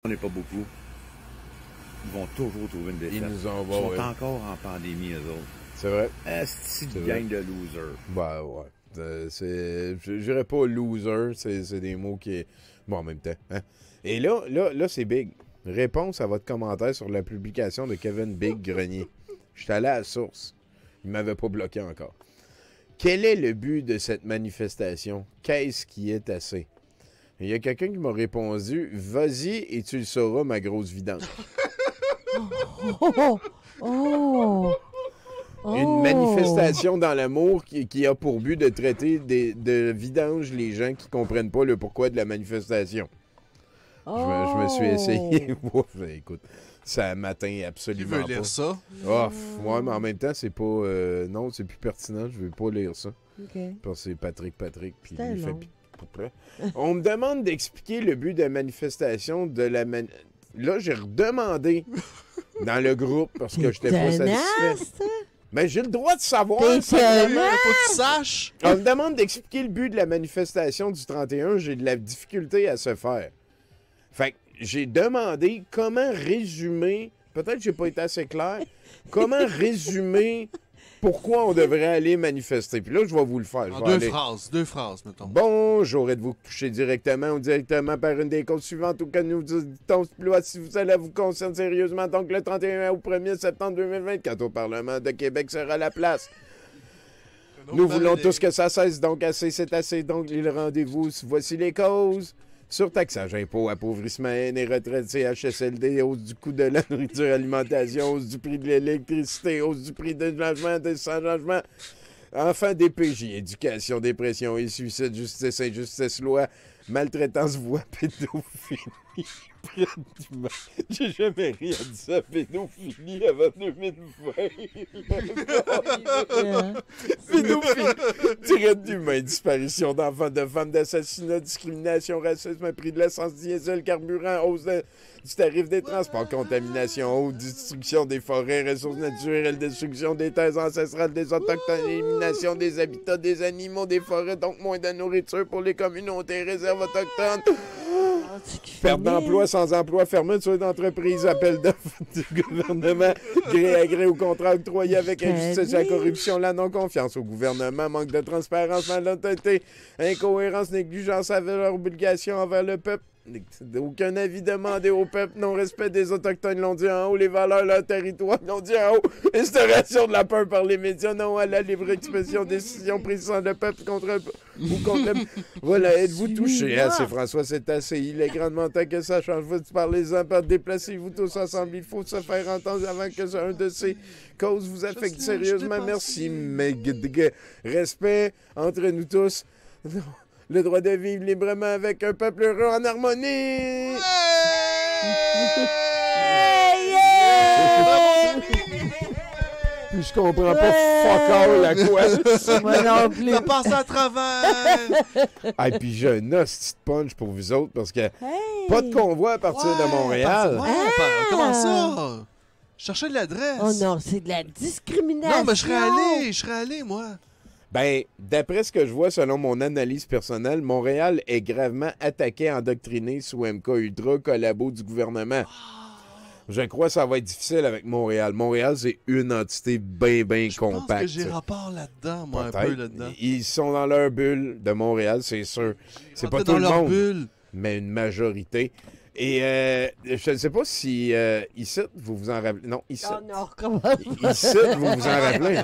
On n'est pas beaucoup. Ils vont toujours trouver une défaite. Ils sont encore en pandémie, eux autres. C'est vrai. C'est une gang de losers. Ben ouais. Je dirais pas loser, c'est des mots qui... Bon, en même temps. Hein? Et là, c'est big. Réponse à votre commentaire sur la publication de Kevin Big Grenier. Je suis allé à la source. Il m'avait pas bloqué encore. Quel est le but de cette manifestation? Qu'est-ce qui est assez? Il y a quelqu'un qui m'a répondu, vas-y et tu le sauras, ma grosse vidange. Une manifestation dans l'amour qui a pour but de traiter de vidange les gens qui comprennent pas le pourquoi de la manifestation. Je me suis essayé. Écoute, ça m'atteint absolument pas. Tu veux lire ça? Oh, ouais, mais en même temps, c'est pas... non, c'est plus pertinent. Je veux pas lire ça. Okay. Parce que c'est Patrick. Puis il fait... On me demande d'expliquer le but de la manifestation de la... Là, j'ai redemandé dans le groupe parce que je n'étais pas satisfait. Mais j'ai le droit de savoir. Il faut que tu saches. On me demande d'expliquer le but de la manifestation du 31. J'ai de la difficulté à se faire. Fait que j'ai demandé comment résumer... Peut-être que j'ai pas été assez clair. Comment résumer... Pourquoi on devrait aller manifester? Puis là, je vais vous le faire. Deux phrases, mettons. Bonjour, êtes-vous touché directement ou directement par une des causes suivantes ou que nous dit-on si cela vous concerne sérieusement? Donc, le 31 au 1er septembre 2024, au Parlement de Québec sera la place. Nous voulons tous que ça cesse, donc assez, c'est assez. Donc, le rendez-vous, voici les causes. Surtaxage, impôts, appauvrissement, haine et retraite, CHSLD, hausse du coût de la nourriture, alimentation, hausse du prix de l'électricité, hausse du prix de logement, des changements. Enfin, DPJ, éducation, dépression et suicide, justice, injustice, loi, maltraitance, voix, pédophilie. J'ai jamais rien dit ça, pédophilie avant 2020. Pédophilie, traite d'humains, disparition d'enfants, de femmes, d'assassinat, discrimination, racisme, prix de l'essence, diesel, carburant, hausse du tarif des transports, contamination, haute destruction des forêts, ressources naturelles, destruction des terres ancestrales des autochtones, élimination des habitats des animaux, des forêts, donc moins de nourriture pour les communautés, réserves autochtones. Perte d'emploi, sans emploi, fermeture d'entreprise, appel d'offres du gouvernement, gré à gré ou contrat octroyé avec injustice, la corruption, la non-confiance au gouvernement, manque de transparence, malhonnêteté, incohérence, négligence avec leurs obligations envers le peuple. Aucun avis demandé au peuple, non-respect des Autochtones, l'ont dit en haut, les valeurs, leur territoire, l'ont dit en haut, instauration de la peur par les médias, non à la libre expression, décision prise sans le peuple contre ou contre le... Voilà, êtes-vous touché? Ah, c'est François, c'est assez, il est grandement temps que ça change. Vous parlez-en, déplacez-vous tous ensemble, il faut se faire entendre avant que un de ces causes vous affecte sérieusement. Merci, mais respect entre nous tous. Le droit de vivre librement avec un peuple heureux en harmonie. Yeah! Puis je comprends pas fuck all à quoi. Moi non plus. T'as passé à travers. Ah, puis j'ai un hostie de punch pour vous autres parce que pas de convoi à partir de Montréal. Comment ça? Je cherchais l'adresse. Oh non, c'est de la discrimination. Non, mais je serais allé, moi. Ben, d'après ce que je vois, selon mon analyse personnelle, Montréal est gravement attaqué, endoctriné sous MK Ultra, collabo du gouvernement. Je crois que ça va être difficile avec Montréal. Montréal, c'est une entité bien compacte. Je pense que j'ai rapport là-dedans, moi, un peu là-dedans. Ils sont dans leur bulle de Montréal, c'est sûr. C'est pas tout le monde, bulle. Mais une majorité. Et je ne sais pas si ici, vous vous en rappelez. Non, ici. Oh non, comment Ici, vous vous en rappelez.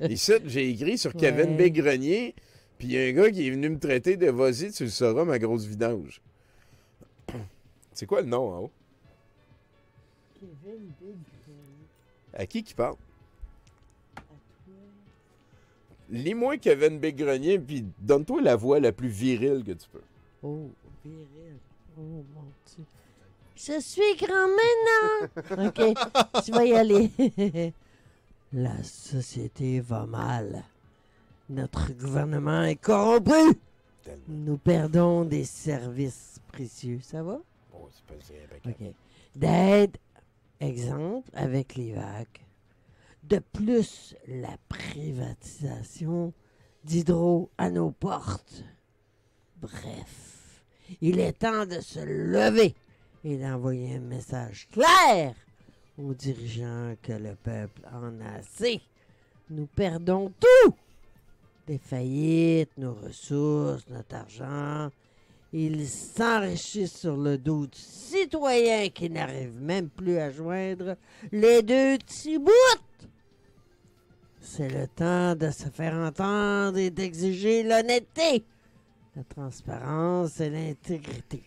Ici, j'ai écrit sur Kevin Big Grenier, puis il y a un gars qui est venu me traiter de vas-y, tu le sauras, ma grosse vidange. C'est quoi le nom en haut? Kevin Big Grenier. À qui parle? Lis-moi Kevin Big Grenier, puis donne-toi la voix la plus virile que tu peux. Oh, viril. Oh mon Dieu. Je suis grand maintenant. OK, tu vas y aller. La société va mal. Notre gouvernement est corrompu. Tellement. Nous perdons des services précieux. Ça va? Oh, c'est impeccable. OK. D'aide, exemple, avec les vagues. De plus, la privatisation d'Hydro à nos portes. Bref, Il est temps de se lever et d'envoyer un message clair aux dirigeants que le peuple en a assez. Nous perdons tout. Des faillites, nos ressources, notre argent. Ils s'enrichissent sur le dos du citoyen qui n'arrive même plus à joindre les deux petits bouts. C'est le temps de se faire entendre et d'exiger l'honnêteté, la transparence et l'intégrité.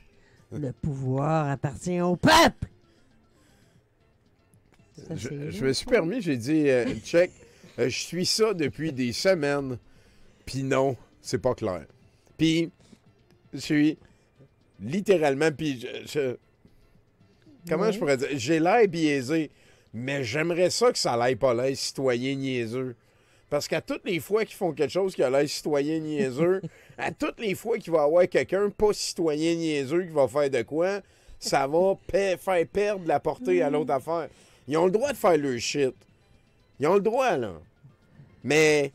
Le pouvoir appartient au peuple. Ça, Je me suis permis, j'ai dit, check, je suis ça depuis des semaines. Puis non, c'est pas clair. Puis, je suis littéralement, puis comment je pourrais dire? J'ai l'air biaisé, mais j'aimerais ça que ça l'aille pas l'air citoyen niaiseux. Parce qu'à toutes les fois qu'ils font quelque chose qui a l'air citoyen niaiseux, à toutes les fois qu'il va y avoir quelqu'un pas citoyen niaiseux qui va faire de quoi, ça va faire perdre la portée à l'autre affaire. Ils ont le droit de faire leur shit. Ils ont le droit, là. Mais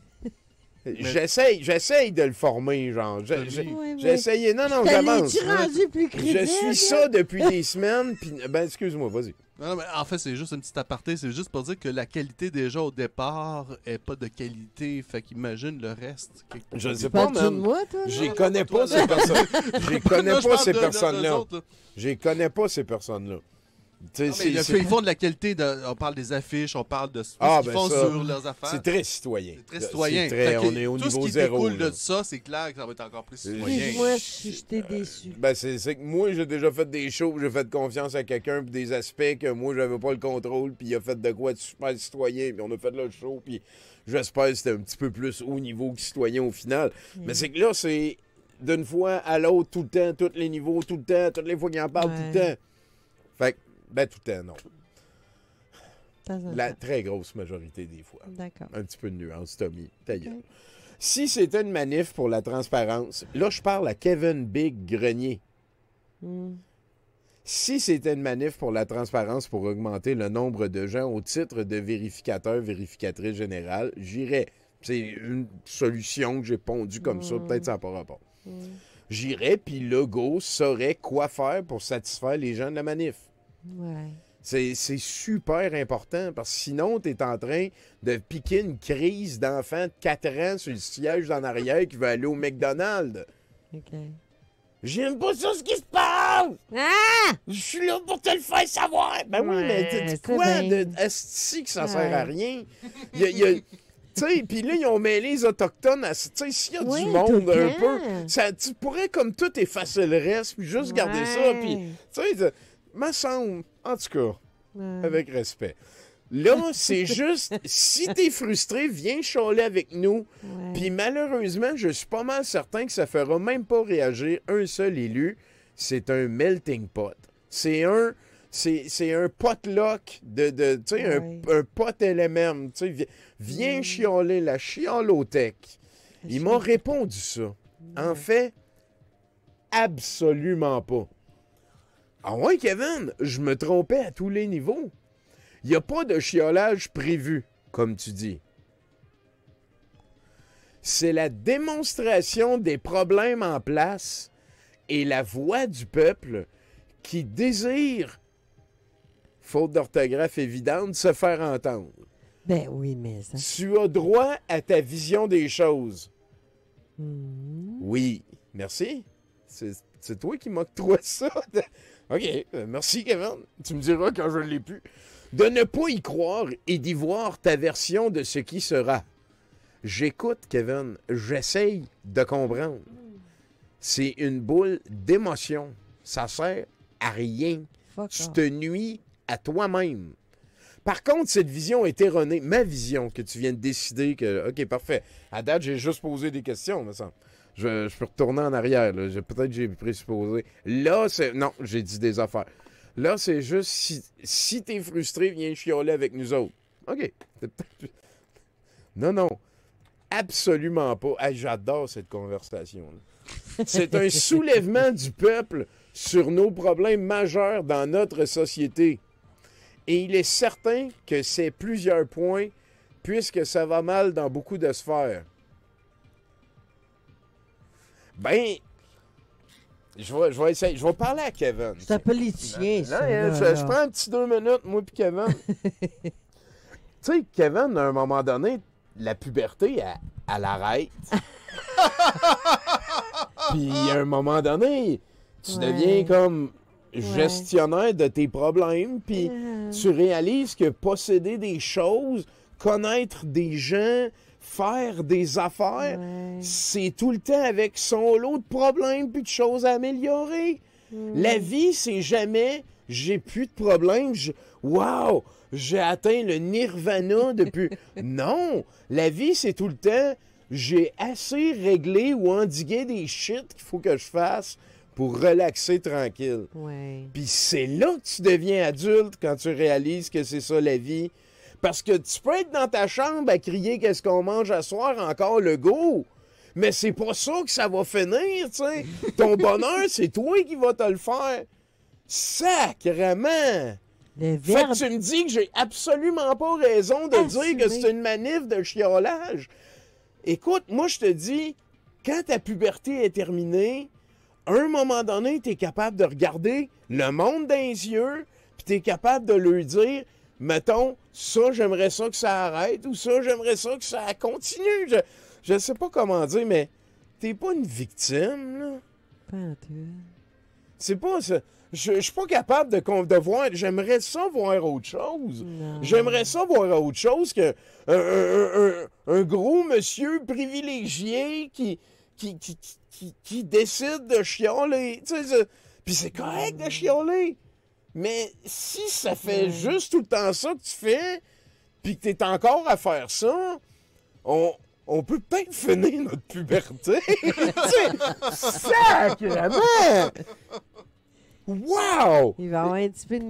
j'essaye de le former, genre. J'ai essayé. Non, j'avance. Je suis ça depuis des semaines, puis... Ben, excuse-moi, vas-y. Non, mais en fait, c'est juste une petite aparté. C'est juste pour dire que la qualité déjà au départ est pas de qualité. Fait qu'imagine le reste. Je ne sais pas, man. Je connais pas ces personnes. Je connais pas ces personnes-là. Je connais pas ces personnes-là. Ils font de la qualité, on parle des affiches, on parle de ce qu'ils font sur leurs affaires. C'est très citoyen. C'est très citoyen. On est au niveau zéro. Tout ce qui découle de ça, c'est clair que ça va être encore plus citoyen. Moi, j'étais déçu. Ben, c'est que moi, j'ai déjà fait des shows, j'ai fait confiance à quelqu'un pour des aspects que moi, j'avais pas le contrôle, puis il a fait de quoi de super citoyen, puis on a fait le show, puis j'espère que c'était un petit peu plus haut niveau que citoyen au final. Mais c'est que là, c'est d'une fois à l'autre, tout le temps, tous les niveaux, tout le temps, toutes les fois qu'il en parle, tout le temps. Fait que, ben, tout le temps, non. La très grosse majorité des fois. D'accord. Un petit peu de nuance, Tommy. Ta gueule. Okay. Si c'était une manif pour la transparence, là, je parle à Kevin Big Grenier. Si c'était une manif pour la transparence pour augmenter le nombre de gens au titre de vérificateur, vérificatrice générale, j'irais. C'est une solution que j'ai pondue comme ça. Peut-être ça n'a pas rapport. J'irais, puis Legault saurait quoi faire pour satisfaire les gens de la manif. Ouais. C'est super important parce que sinon, tu es en train de piquer une crise d'enfant de 4 ans sur le siège en arrière qui veut aller au McDonald's. OK. J'aime pas ça ce qui se passe! Ah! Je suis là pour te le faire savoir! Ben oui, mais quoi de asti que ça sert à rien? Tu sais, puis là, ils ont mêlé les Autochtones à... Tu sais, s'il y a du monde un peu, ça, tu pourrais comme tout effacer le reste, puis juste garder ça, puis... Tu sais, me semble, en tout cas, avec respect. Là, c'est juste, si t'es frustré, viens chialer avec nous. Puis malheureusement, je suis pas mal certain que ça fera même pas réagir un seul élu. C'est un melting pot. C'est un potluck tu sais, un pot LMM. Tu sais, viens chialer la chialotech. Il m'a répondu ça. En fait, absolument pas. Ah ouais, Kevin, je me trompais à tous les niveaux. Il n'y a pas de chiolage prévu, comme tu dis. C'est la démonstration des problèmes en place et la voix du peuple qui désire, faute d'orthographe évidente, se faire entendre. Ben oui, mais ça... Tu as droit à ta vision des choses. Oui, merci. C'est toi qui m'octroies ça. OK, merci, Kevin. Tu me diras quand je l'ai pu. De ne pas y croire et d'y voir ta version de ce qui sera. J'écoute, Kevin. J'essaye de comprendre. C'est une boule d'émotion. Ça sert à rien. Tu te nuis à toi-même. Par contre, cette vision est erronée. Ma vision que tu viens de décider que... OK, parfait. À date, j'ai juste posé des questions, me semble. Je peux retourner en arrière. Peut-être que j'ai présupposé. Là, c'est... Non, j'ai dit des affaires. Là, c'est juste, si t'es frustré, viens chialer avec nous autres. OK. Non. Absolument pas. Hey, j'adore cette conversation-là. C'est un soulèvement du peuple sur nos problèmes majeurs dans notre société. Et il est certain que c'est plusieurs points, puisque ça va mal dans beaucoup de sphères. Ben, Je vais essayer. Je vais parler à Kevin. C'est un politicien, ça. Là, là. je prends un petit 2 minutes, moi puis Kevin. Tu sais, Kevin, à un moment donné, la puberté, elle arrête. Puis à un moment donné, tu Ouais. deviens comme gestionnaire de tes problèmes, puis tu réalises que posséder des choses, connaître des gens, faire des affaires, Ouais. c'est tout le temps avec son lot de problèmes puis de choses à améliorer. La vie, c'est jamais j'ai plus de problèmes, wow, j'ai atteint le nirvana depuis. Non, la vie, c'est tout le temps j'ai assez réglé ou endigué des shit qu'il faut que je fasse pour relaxer tranquille. Ouais. Puis c'est là que tu deviens adulte quand tu réalises que c'est ça la vie. Parce que tu peux être dans ta chambre à crier qu'est-ce qu'on mange à soir encore le go. Mais c'est pas ça que ça va finir, tu sais. Ton bonheur, c'est toi qui vas te le faire. Sacrement! Le Fait verbe. que tu me dis que j'ai absolument pas raison de dire que c'est une manif de chiolage. Écoute, moi je te dis, quand ta puberté est terminée, à un moment donné, tu es capable de regarder le monde dans les yeux, puis tu es capable de lui dire, mettons, ça, j'aimerais ça que ça arrête, ou ça, j'aimerais ça que ça continue. Je sais pas comment dire, mais t'es pas une victime, là. Pas en tout. C'est pas ça. Je suis pas capable de voir. J'aimerais ça voir autre chose. Non. J'aimerais ça voir autre chose que un gros monsieur privilégié qui décide de chialer. Tu sais, puis c'est correct de chialer. Mais si ça fait juste tout le temps ça que tu fais, puis que t'es encore à faire ça, on peut peut-être finir notre puberté. Tu sais, sacrément! Wow! Il va y avoir un petit peu de